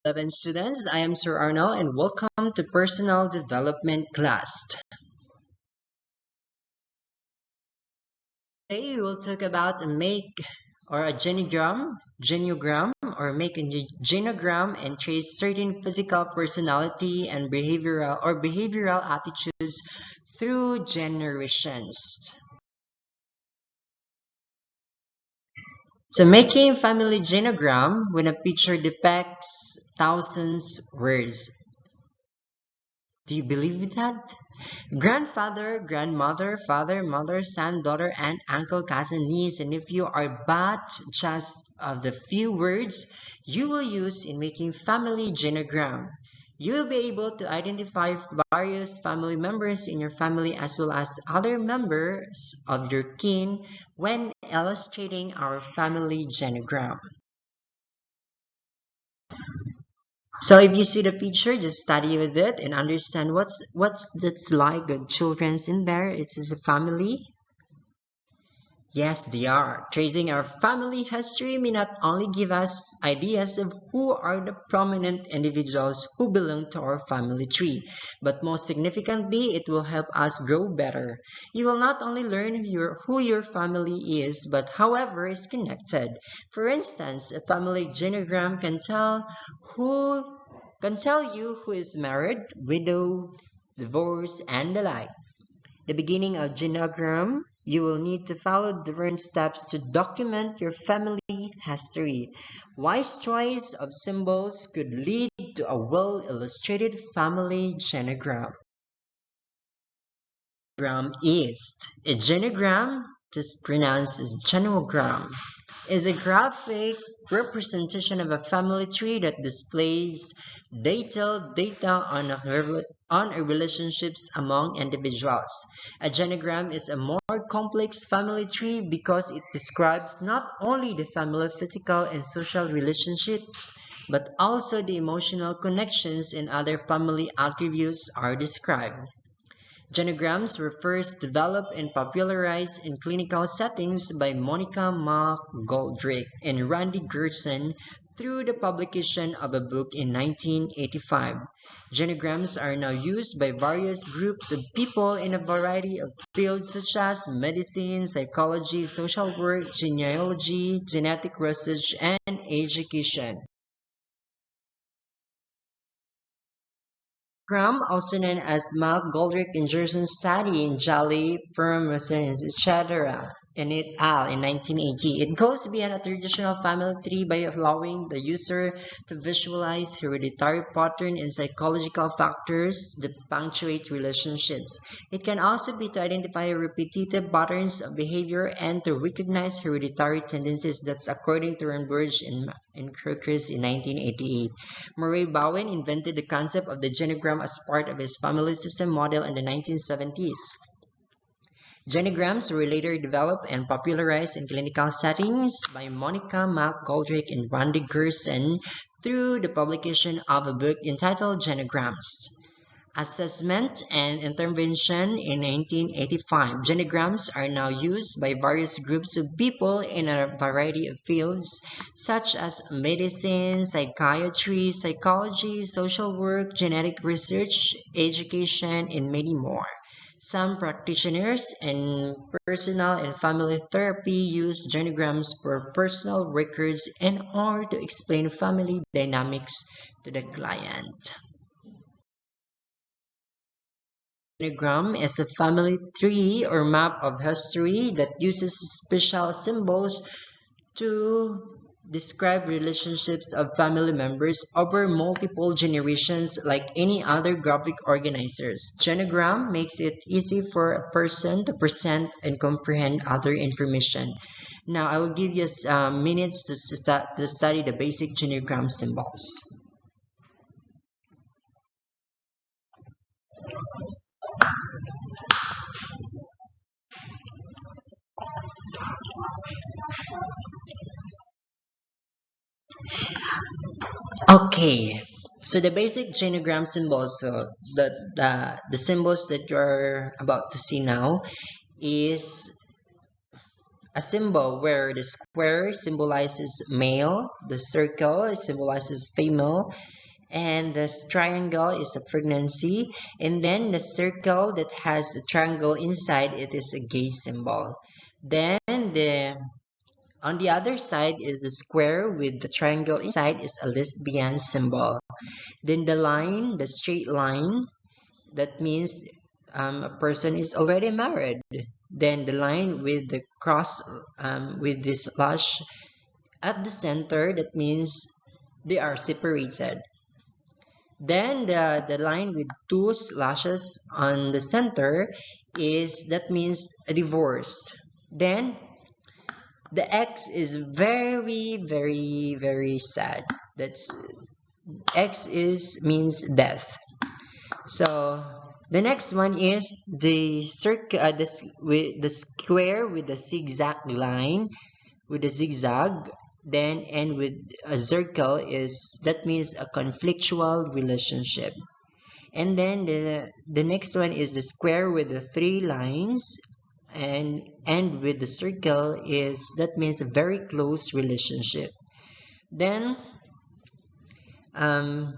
11 students, I am Sir Arnold and welcome to Personal Development class. Today we will talk about a genogram or make a genogram and trace certain physical personality and behavioral attitudes through generations. So making family genogram when a picture depicts thousands words. Do you believe that? Grandfather, grandmother, father, mother, son, daughter, aunt, uncle, cousin, niece, and nephew are but just of the few words you will use in making family genogram. You will be able to identify various family members in your family as well as other members of your kin when illustrating our family genogram. So if you see the picture, just study with it and understand what's that's like the children's in there. It's a family. Yes, they are. Tracing our family history may not only give us ideas of who are the prominent individuals who belong to our family tree, but most significantly, it will help us grow better. You will not only learn who your family is, but however is connected. For instance, a family genogram can tell you who is married, widowed, divorced, and the like. The beginning of genogram, you will need to follow different steps to document your family history. Wise choice of symbols could lead to a well-illustrated family genogram. A genogram, just pronounced as genogram, is a graphic representation of a family tree that displays detailed data on relationships among individuals. A genogram is a more complex family tree because it describes not only the family physical and social relationships, but also the emotional connections and other family attributes are described. Genograms were first developed and popularized in clinical settings by Monica McGoldrick and Randy Gerson through the publication of a book in 1985. Genograms are now used by various groups of people in a variety of fields such as medicine, psychology, social work, genealogy, genetic research, and education. Crum, also known as Mark Goldrick and Gerson study in Jolly, Firm, etc. and et al. In 1980. It goes beyond a traditional family tree by allowing the user to visualize hereditary pattern and psychological factors that punctuate relationships. It can also be to identify repetitive patterns of behavior and to recognize hereditary tendencies. That's according to Renberg and Kirkus in 1988. Murray Bowen invented the concept of the genogram as part of his family system model in the 1970s. Genograms were later developed and popularized in clinical settings by Monica McGoldrick and Randy Gerson through the publication of a book entitled Genograms. Assessment and Intervention in 1985. Genograms are now used by various groups of people in a variety of fields such as medicine, psychiatry, psychology, social work, genetic research, education, and many more. Some practitioners in personal and family therapy use genograms for personal records in order to explain family dynamics to the client. Genogram is a family tree or map of history that uses special symbols to describe relationships of family members over multiple generations like any other graphic organizers. Genogram makes it easy for a person to present and comprehend other information. Now I will give you minutes to study the basic genogram symbols. Okay, so the basic genogram symbols, so the symbols that you're about to see now is a symbol where the square symbolizes male, the circle symbolizes female, and the triangle is a pregnancy, and then the circle that has a triangle inside it is a gay symbol. Then on the other side is the square with the triangle inside is a lesbian symbol. Then the line, the straight line, that means a person is already married. Then the line with the cross with this slash at the center, that means they are separated. Then the line with two slashes on the center is that means divorced. Then the X is very, very, very sad. That's X is means death. So the next one is the circle, with the square with the zigzag line, with the zigzag. Then and with a circle is that means a conflictual relationship. And then the next one is the square with the three lines, and with the circle is that means a very close relationship. Then the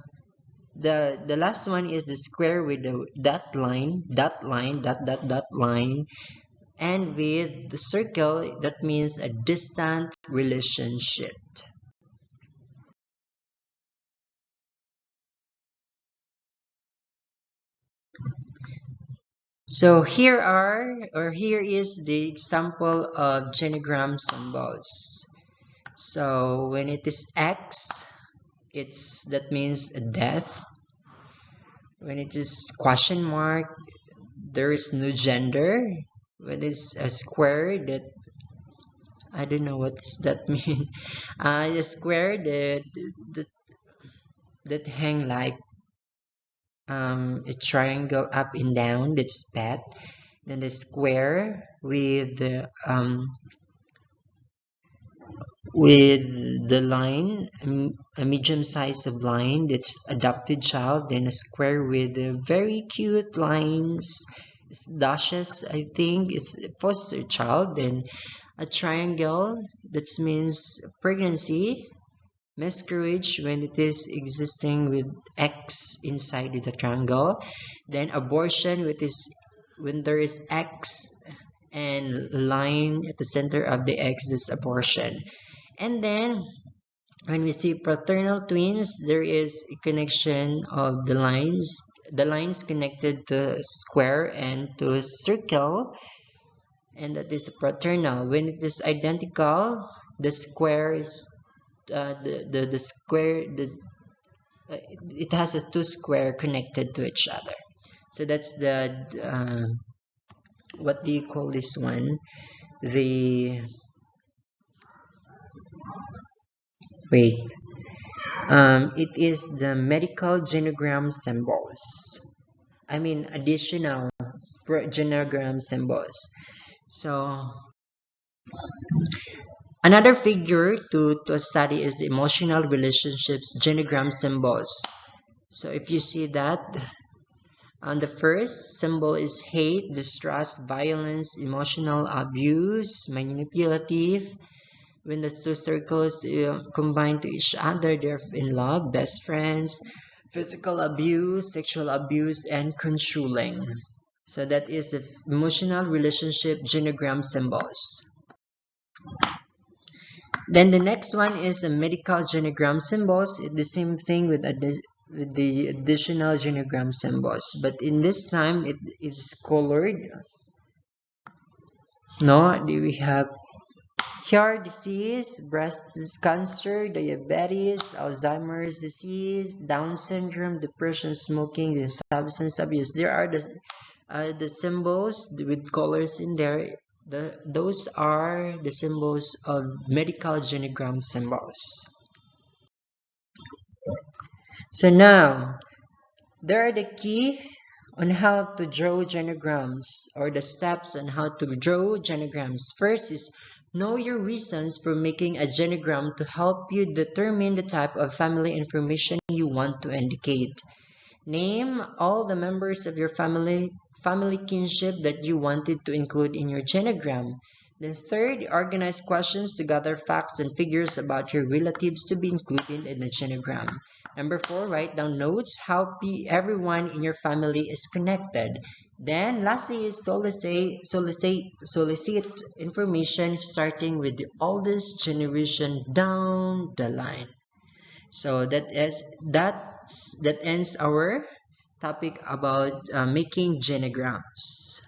last one is the square with the dot line, dot line, dot line, and with the circle that means a distant relationship. So here is the example of genogram symbols. So when it is X, that means a death. When it is question mark, there is no gender. When it's a square, that I don't know what does that mean. A square that that hang like a triangle up and down, that's pet. Then the square with the line, a medium size of line, that's adopted child. Then a square with very cute lines, dashes, I think it's foster child. Then a triangle, that means pregnancy, miscarriage when it is existing with X inside the triangle. Then abortion, which is when there is X and line at the center of the X, is abortion. And then when we see fraternal twins, there is a connection of the lines connected to square and to circle, and that is fraternal. When it is identical, the square is the square it has a two square connected to each other. So that's the what do you call this one? The wait. It is the medical genogram symbols. I mean additional genogram symbols. So another figure to study is the emotional relationships genogram symbols. So if you see that, on the first symbol is hate, distrust, violence, emotional abuse, manipulative. When the two circles combine to each other, they're in love, best friends, physical abuse, sexual abuse, and controlling. So that is the emotional relationship genogram symbols. Then the next one is the medical genogram symbols. It's the same thing with the additional genogram symbols, but in this time it is colored. No, we have heart disease, breast cancer, diabetes, Alzheimer's disease, Down syndrome, depression, smoking, and substance abuse. There are the symbols with colors in there. Those are the symbols of medical genogram symbols. So now, there are the key on how to draw genograms, or the steps on how to draw genograms. First is know your reasons for making a genogram to help you determine the type of family information you want to indicate. Name all the members of your family kinship that you wanted to include in your genogram. The third, organize questions to gather facts and figures about your relatives to be included in the genogram. Number four, write down notes how everyone in your family is connected. Then, lastly, is solicit information starting with the oldest generation down the line. So that ends our topic about making genograms.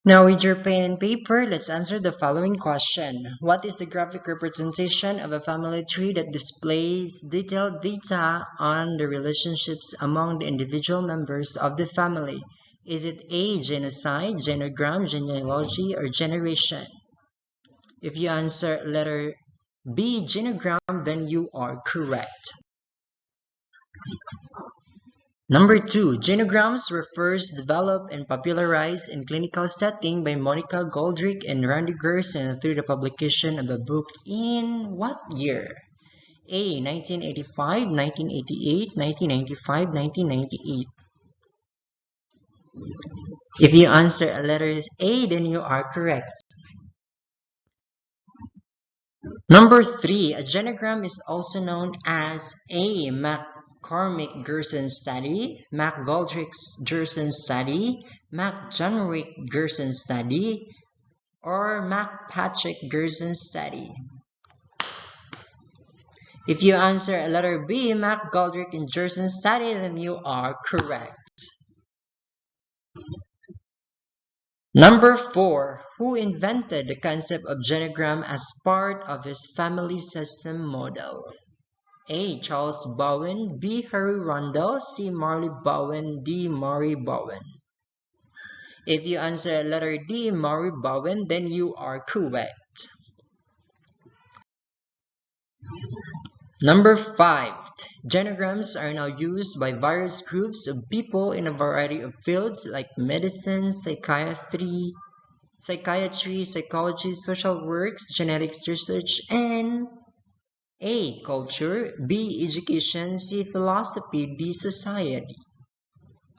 Now with your pen and paper, let's answer the following question. What is the graphic representation of a family tree that displays detailed data on the relationships among the individual members of the family? Is it A, genocide, genogram, genealogy, or generation? If you answer letter B, genogram, then you are correct. Number two, genograms were first developed and popularized in clinical setting by Monica Goldrick and Randy Gerson through the publication of a book in what year? A, 1985, 1988, 1995, 1998. If you answer letter A, then you are correct. Number three, a genogram is also known as a McCormick-Gerson study, McGoldrick-Gerson study, McJenrick-Gerson study, or McPatrick-Gerson study. If you answer letter B, McGoldrick and Gerson study, then you are correct. Number four, who invented the concept of genogram as part of his family system model? A, Charles Bowen, B, Harry Rundle, C, Marley Bowen, D, Maury Bowen. If you answer letter D, Maury Bowen, then you are correct. Number five, genograms are now used by various groups of people in a variety of fields like medicine, psychiatry, psychology, social works, genetics research, and A, culture, B, education, C, philosophy, D, society.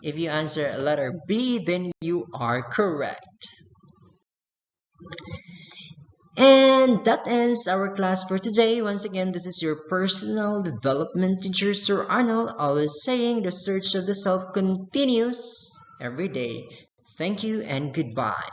If you answer letter B, then you are correct. And that ends our class for today. Once again, this is your personal development teacher, Sir Arnold, always saying the search of the self continues every day. Thank you and goodbye.